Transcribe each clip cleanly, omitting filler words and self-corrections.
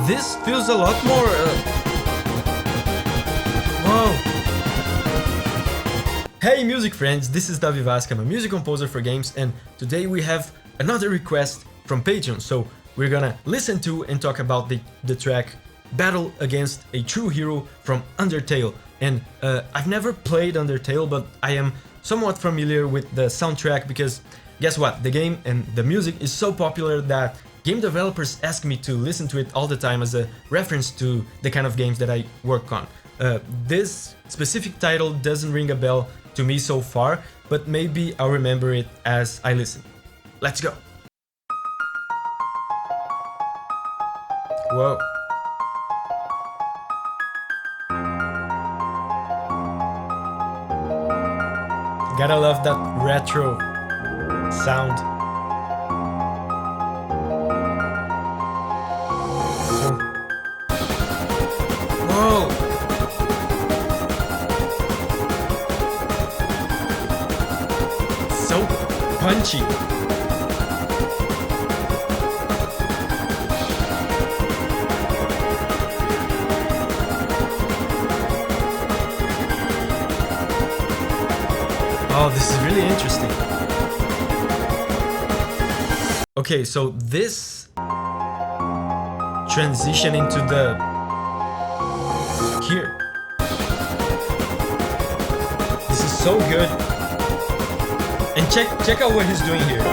this feels a lot more... Whoa! Hey music friends, this is Davi Vasc, I'm a music composer for games, and today we have another request from Patreon, so we're gonna listen to and talk about the track Battle Against a True Hero from Undertale. And I've never played Undertale, but I am somewhat familiar with the soundtrack because guess what? The game and the music is so popular that game developers ask me to listen to it all the time as a reference to the kind of games that I work on. This specific title doesn't ring a bell to me so far, but maybe I'll remember it as I listen. Let's go! Whoa. Gotta love that retro sound. Whoa! So punchy. Oh, this is really interesting. Okay, so this transition into the here. This is so good. And check out what he's doing here.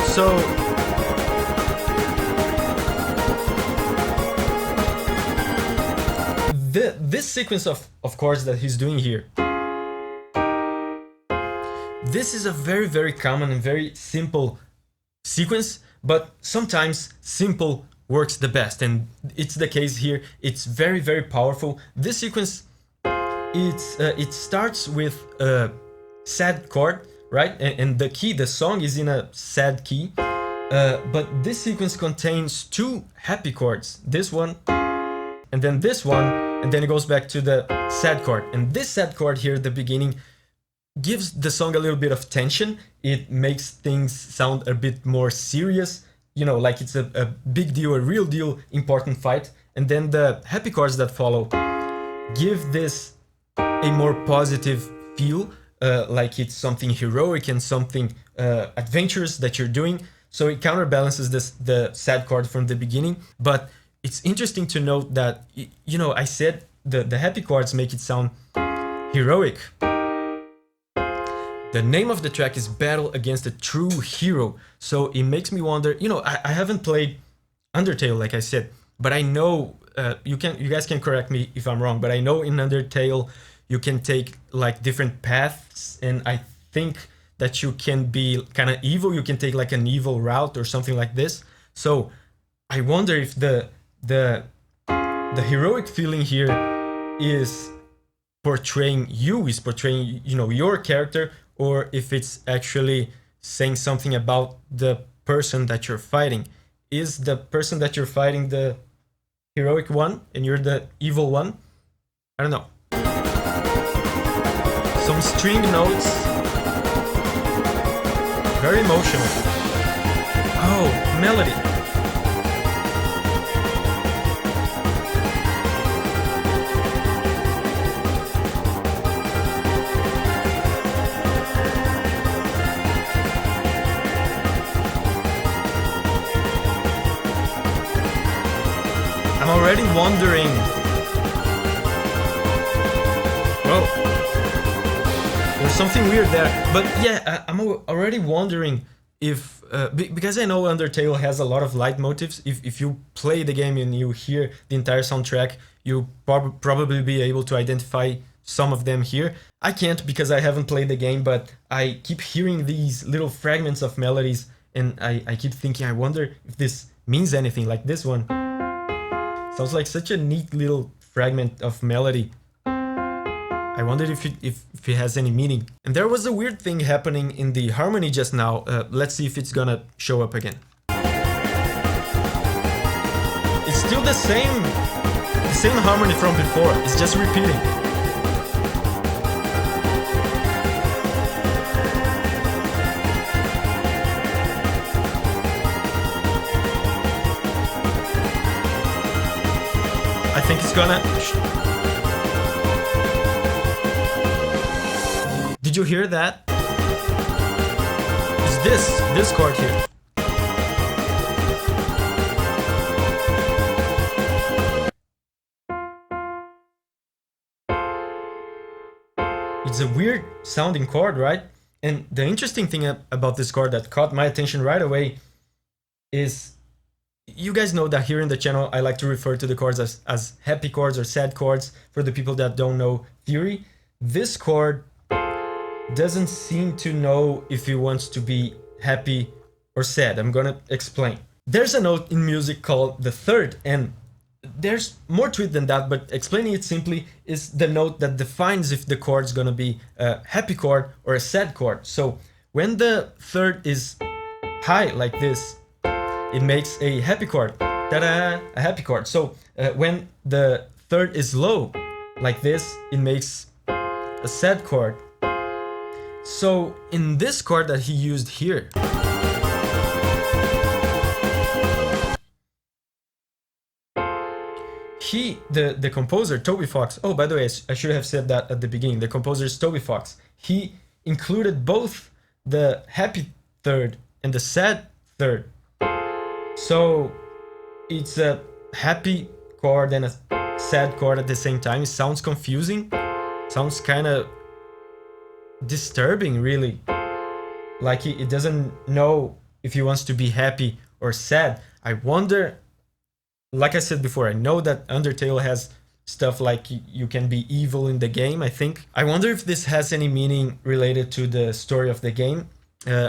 So this sequence of chords that he's doing here, this is a very common and very simple sequence, but sometimes simple works the best, and it's the case here. It's very powerful. This sequence, it starts with a sad chord, right? And the song is in a sad key, but this sequence contains two happy chords, this one and then this one, and then it goes back to the sad chord. And this sad chord here at the beginning gives the song a little bit of tension. It makes things sound a bit more serious, you know, like it's a big deal, a real deal, important fight. And then the happy chords that follow give this a more positive feel, like it's something heroic and something adventurous that you're doing. So it counterbalances the sad chord from the beginning. But it's interesting to note that, you know, I said the happy chords make it sound heroic. The name of the track is Battle Against a True Hero. So it makes me wonder, you know, I haven't played Undertale, like I said, but I know, you guys can correct me if I'm wrong, but I know in Undertale you can take like different paths, and I think that you can be kind of evil, you can take like an evil route or something like this. So I wonder if the heroic feeling here is portraying you, you know, your character, or if it's actually saying something about the person that you're fighting. Is the person that you're fighting the heroic one and you're the evil one? I don't know. Some string notes. Very emotional. Oh, melody. I'm already wondering. Whoa. There's something weird there. But yeah, I'm already wondering if... because I know Undertale has a lot of leitmotifs. If you play the game and you hear the entire soundtrack, you'll probably be able to identify some of them here. I can't because I haven't played the game, but I keep hearing these little fragments of melodies, and I keep thinking, I wonder if this means anything, like this one. Sounds like such a neat little fragment of melody. I wondered if it has any meaning. And there was a weird thing happening in the harmony just now. Let's see if it's gonna show up again. It's still the same harmony from before. It's just repeating. think it's gonna... Did you hear that? It's this chord here. It's a weird sounding chord, right? And the interesting thing about this chord that caught my attention right away is, you guys know that here in the channel I like to refer to the chords as happy chords or sad chords for the people that don't know theory. This chord doesn't seem to know if he wants to be happy or sad. I'm gonna explain. There's a note in music called the third, and there's more to it than that, but explaining it simply is the note that defines if the chord's gonna be a happy chord or a sad chord. So when the third is high like this, it makes a happy chord. Ta-da! A happy chord. So when the third is low like this, it makes a sad chord. So in this chord that he used here, the composer, Toby Fox, oh, by the way, I should have said that at the beginning, the composer is Toby Fox. He included both the happy third and the sad third. So it's a happy chord and a sad chord at the same time. It sounds confusing, sounds kind of disturbing, really. Like it doesn't know if he wants to be happy or sad. I wonder, like I said before, I know that Undertale has stuff like you can be evil in the game, I think. I wonder if this has any meaning related to the story of the game.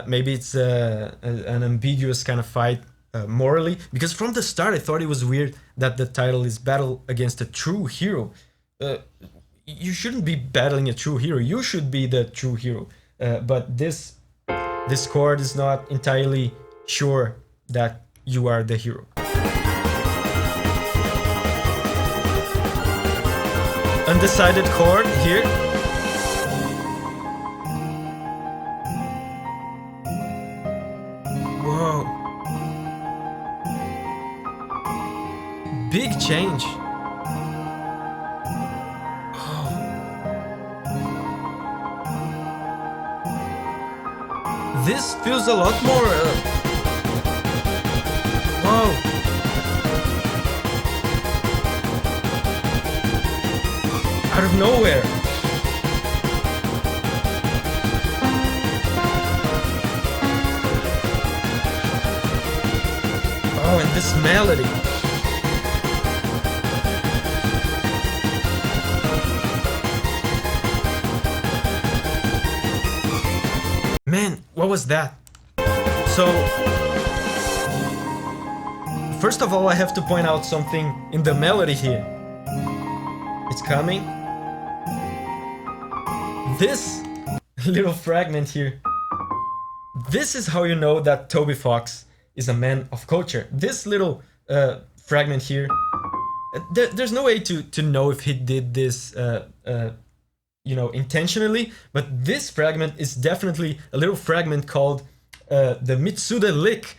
Maybe it's an ambiguous kind of fight morally, because from the start I thought it was weird that the title is Battle Against a True Hero. You shouldn't be battling a true hero, you should be the true hero. But this chord is not entirely sure that you are the hero. Undecided chord here. Whoa. Big change. Oh. This feels a lot more... Whoa. Out of nowhere. Oh, and this melody. Man, what was that? So, first of all, I have to point out something in the melody here. It's coming. This little fragment here, this is how you know that Toby Fox is a man of culture. This little fragment here, there's no way to know if he did this you know, intentionally, but this fragment is definitely a little fragment called the Mitsuda lick.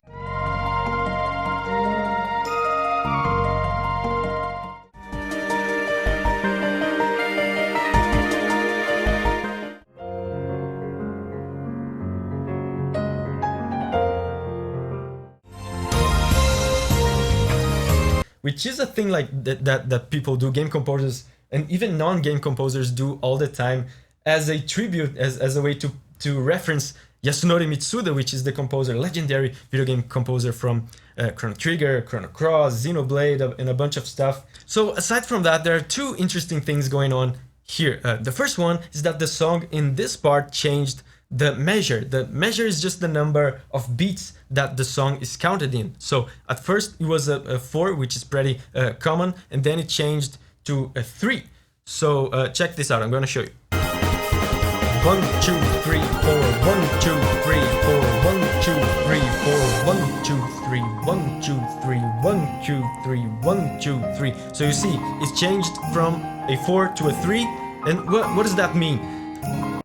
Which is a thing like that people do, game composers and even non-game composers do all the time, as a tribute, as a way to reference Yasunori Mitsuda, which is the composer, legendary video game composer from Chrono Trigger, Chrono Cross, Xenoblade, and a bunch of stuff. So aside from that, there are two interesting things going on here. The first one is that the song in this part changed the measure. The measure is just the number of beats that the song is counted in. So at first it was a 4, which is pretty common, and then it changed to a 3. So check this out, I'm gonna show you. 1, 2, 3, 4, 1, 2, 3, 4, 1, 2, 3, 4, 1, 2, 3, 1, 2, 3, 1, 2, 3, 1, 2, 3. So you see, it's changed from a 4 to a 3, and what does that mean?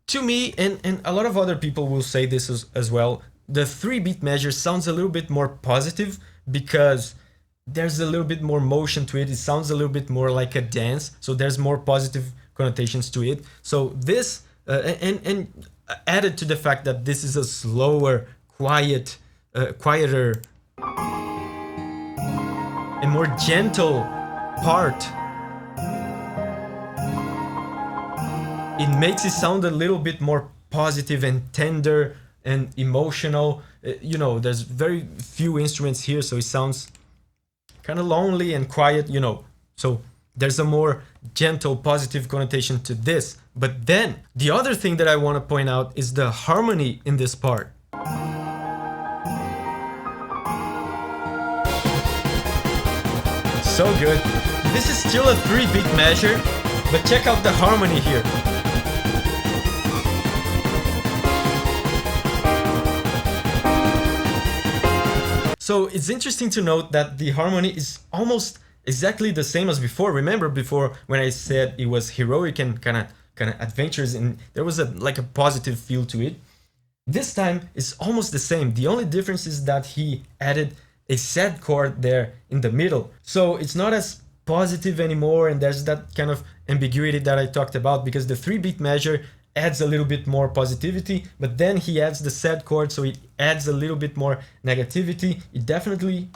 To me, and a lot of other people will say this as well, the 3-beat measure sounds a little bit more positive, because there's a little bit more motion to it. It sounds a little bit more like a dance, so there's more positive connotations to it. So this and added to the fact that this is a slower, quieter and more gentle part, it makes it sound a little bit more positive and tender and emotional. You know, there's very few instruments here, so it sounds kind of lonely and quiet, you know. So there's a more gentle, positive connotation to this. But then the other thing that I want to point out is the harmony in this part. So good. This is still a 3-beat measure, but check out the harmony here. So it's interesting to note that the harmony is almost exactly the same as before. Remember before when I said it was heroic and kind of adventurous, and there was like a positive feel to it. This time it's almost the same. The only difference is that he added a sad chord there in the middle. So it's not as positive anymore, and there's that kind of ambiguity that I talked about, because the 3-beat measure adds a little bit more positivity, but then he adds the sad chord, so it adds a little bit more negativity. It definitely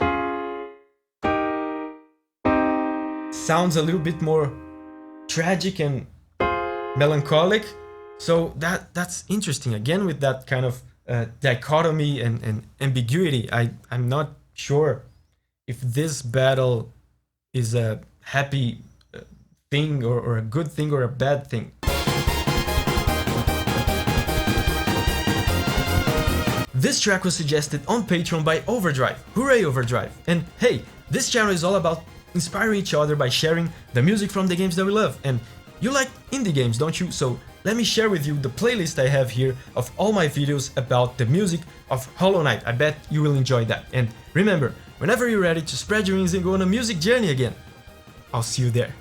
sounds a little bit more tragic and melancholic. So that's interesting. Again, with that kind of dichotomy and ambiguity, I'm not sure if this battle is a happy thing or a good thing or a bad thing. This track was suggested on Patreon by Overdrive. Hooray, Overdrive! And hey, this channel is all about inspiring each other by sharing the music from the games that we love. And you like indie games, don't you? So let me share with you the playlist I have here of all my videos about the music of Hollow Knight. I bet you will enjoy that. And remember, whenever you're ready to spread your wings and go on a music journey again, I'll see you there.